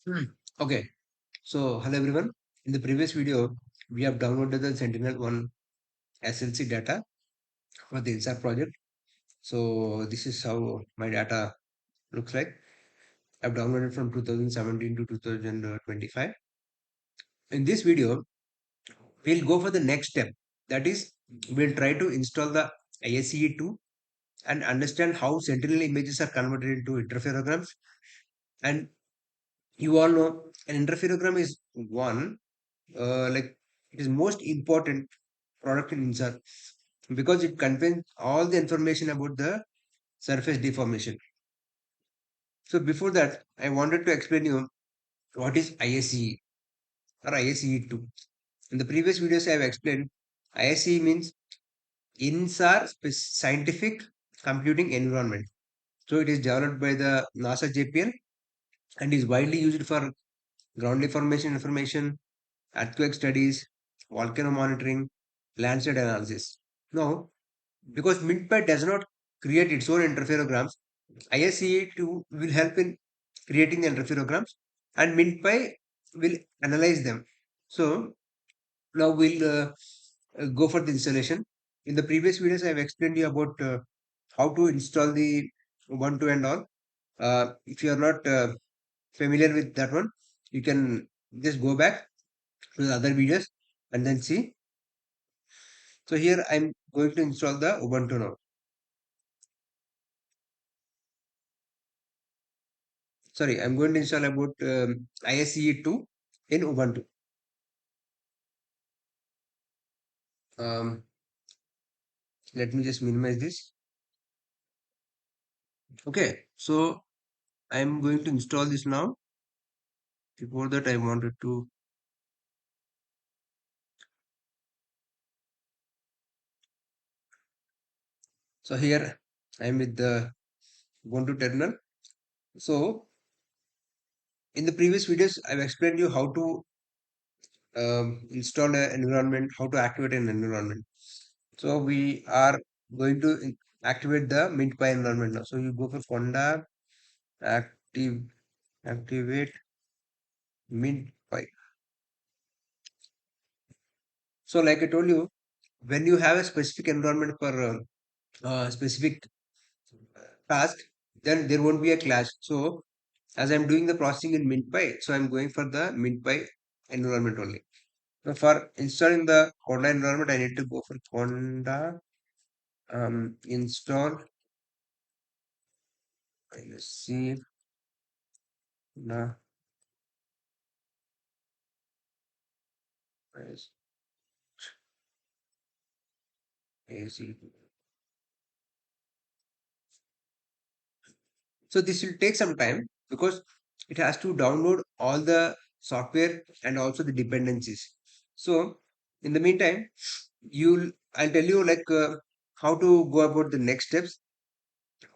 Hmm. Okay, so hello everyone. In the previous video, we have downloaded the Sentinel-1 SLC data for the INSAR project. So this is how my data looks like. I've downloaded from 2017 to 2025. In this video, we'll go for the next step. That is, we'll try to install the ISCE2 and understand how Sentinel images are converted into interferograms. And you all know an interferogram is one like it is most important product in INSAR because it contains all the information about the surface deformation. So before that, I wanted to explain you what is ISCE or ISCE2. In the previous videos, I have explained ISCE means INSAR Scientific Computing Environment. So it is developed by the NASA JPL and is widely used for ground deformation information, earthquake studies, volcano monitoring, landscape analysis. Now, because MintPy does not create its own interferograms, ISCE2 will help in creating the interferograms and MintPy will analyze them. So now we'll go for the installation. In the previous videos, I have explained you about how to install the Ubuntu and all. If you are not familiar with that one, you can just go back to the other videos and then see. So here I'm going to install the Ubuntu now. Sorry, I'm going to install about ISCE2 in Ubuntu. Um, Let me just minimize this. Okay, so I'm going to install this now. Before that, I wanted to. So here I'm with the Ubuntu terminal. So in the previous videos, I've explained you how to install an environment, how to activate an environment. So we are going to activate the MintPy environment now. So you go for Conda active activate MintPy. So like I told you, when you have a specific environment for specific task, then there won't be a clash. So as I'm doing the processing in MintPy, so I'm going for the MintPy environment only. Now for installing the Conda environment, I need to go for Conda install. Let's see. Conda is AC. So this will take some time because it has to download all the software and also the dependencies. So in the meantime, I'll tell you like how to go about the next steps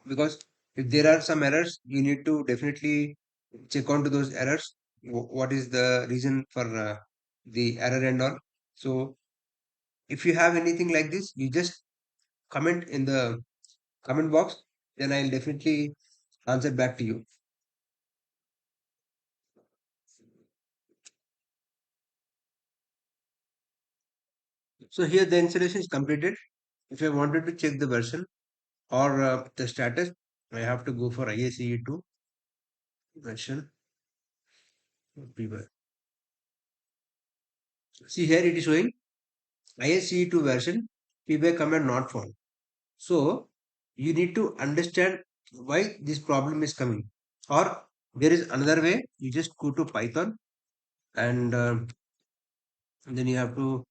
because if there are some errors, you need to definitely check onto those errors. What is the reason for the error and all? So if you have anything like this, you just comment in the comment box. Then I'll definitely answer back to you. So here the installation is completed. If I wanted to check the version or the status, I have to go for ISCE2 version. See here it is showing ISCE2 version feedback command not found. So you need to understand why this problem is coming. Or there is another way. You just go to Python and then you have to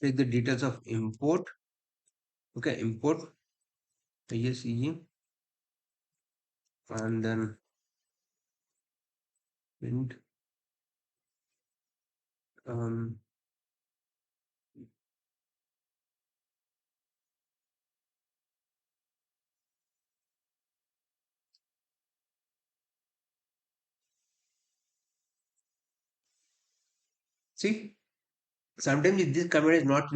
take the details of import. Okay, import ISCE and then print. Um, See, sometimes if this command is not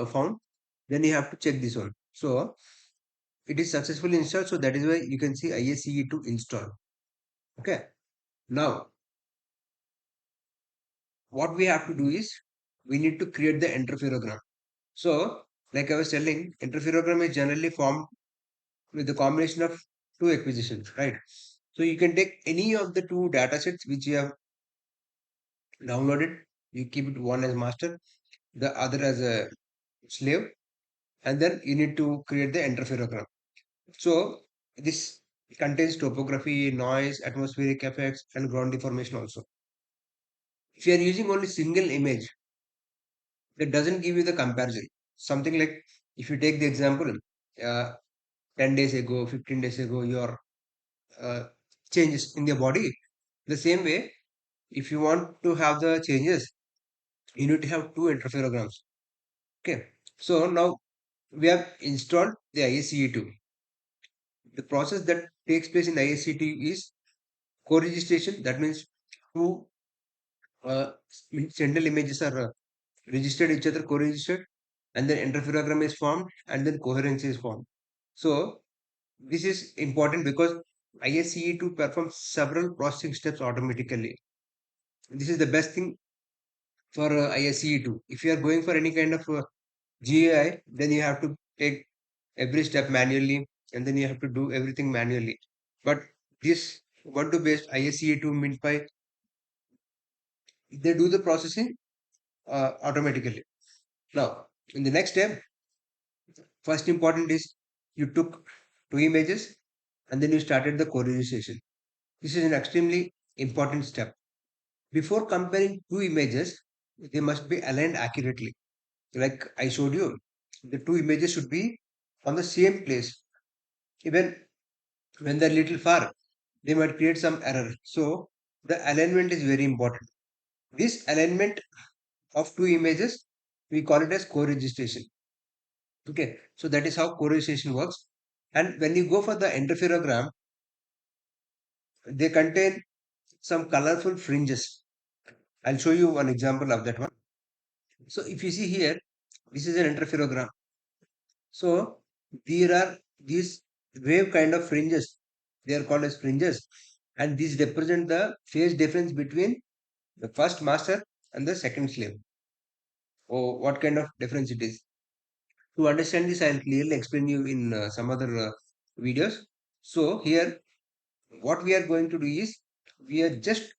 found, then you have to check this one. So it is successfully installed. So that is why you can see ISCE2 install. Okay. Now what we have to do is we need to create the interferogram. So, like I was telling, interferogram is generally formed with the combination of two acquisitions, right? So you can take any of the two data sets which you have downloaded, you keep it one as master, the other as a slave, and then you need to create the interferogram. So this contains topography, noise, atmospheric effects, and ground deformation also. If you are using only single image, that doesn't give you the comparison. Something like if you take the example, uh, 10 days ago, 15 days ago, your uh, changes in your body. The same way, if you want to have the changes, you need to have two interferograms. Okay. So now we have installed the ISCE2. The process that takes place in ISCE2 is co-registration. That means two uh, sentinel images are registered each other, co-registered, and then interferogram is formed, and then coherence is formed. So this is important because ISCE2 performs several processing steps automatically. This is the best thing for ISCE2. If you are going for any kind of GAI, then you have to take every step manually, and then you have to do everything manually. But this Ubuntu based ISCE2 MinPy, they do the processing automatically. Now, in the next step, first important is you took two images and then you started the correlation. This is an extremely important step. Before comparing two images, they must be aligned accurately. Like I showed you, the two images should be on the same place. Even when they're little far, they might create some error. So the alignment is very important. This alignment of two images, we call it as co-registration. Okay, so that is how co-registration works. And when you go for the interferogram, they contain some colorful fringes. I'll show you one example of that one. So if you see here, this is an interferogram. So there are these wave kind of fringes. They are called as fringes, and these represent the phase difference between the first master and the second slave. Or what kind of difference it is. To understand this, I'll clearly explain you in some other videos. So here, what we are going to do is we are just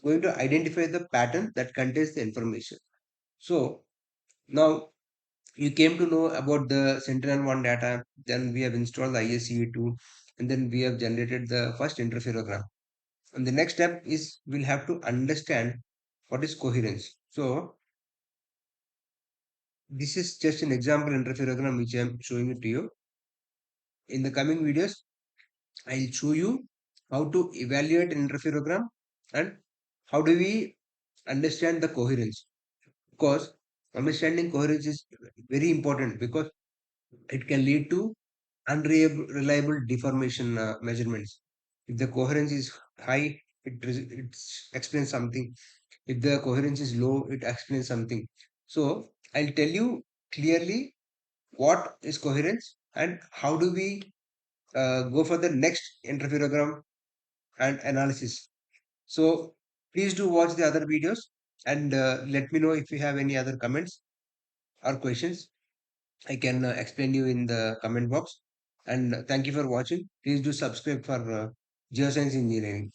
going to identify the pattern that contains the information. So now you came to know about the Sentinel-1 data, then we have installed the ISCE2, and then we have generated the first interferogram. And the next step is we'll have to understand what is coherence. So this is just an example interferogram which I am showing it to you. In the coming videos, I'll show you how to evaluate an interferogram and how do we understand the coherence. Because understanding coherence is very important because it can lead to unreliable deformation measurements. If the coherence is high, it explains something. If the coherence is low, it explains something. So I'll tell you clearly what is coherence and how do we go for the next interferogram and analysis. So please do watch the other videos and let me know if you have any other comments or questions. I can explain you in the comment box. And thank you for watching. Please do subscribe for Geoscience Engineering.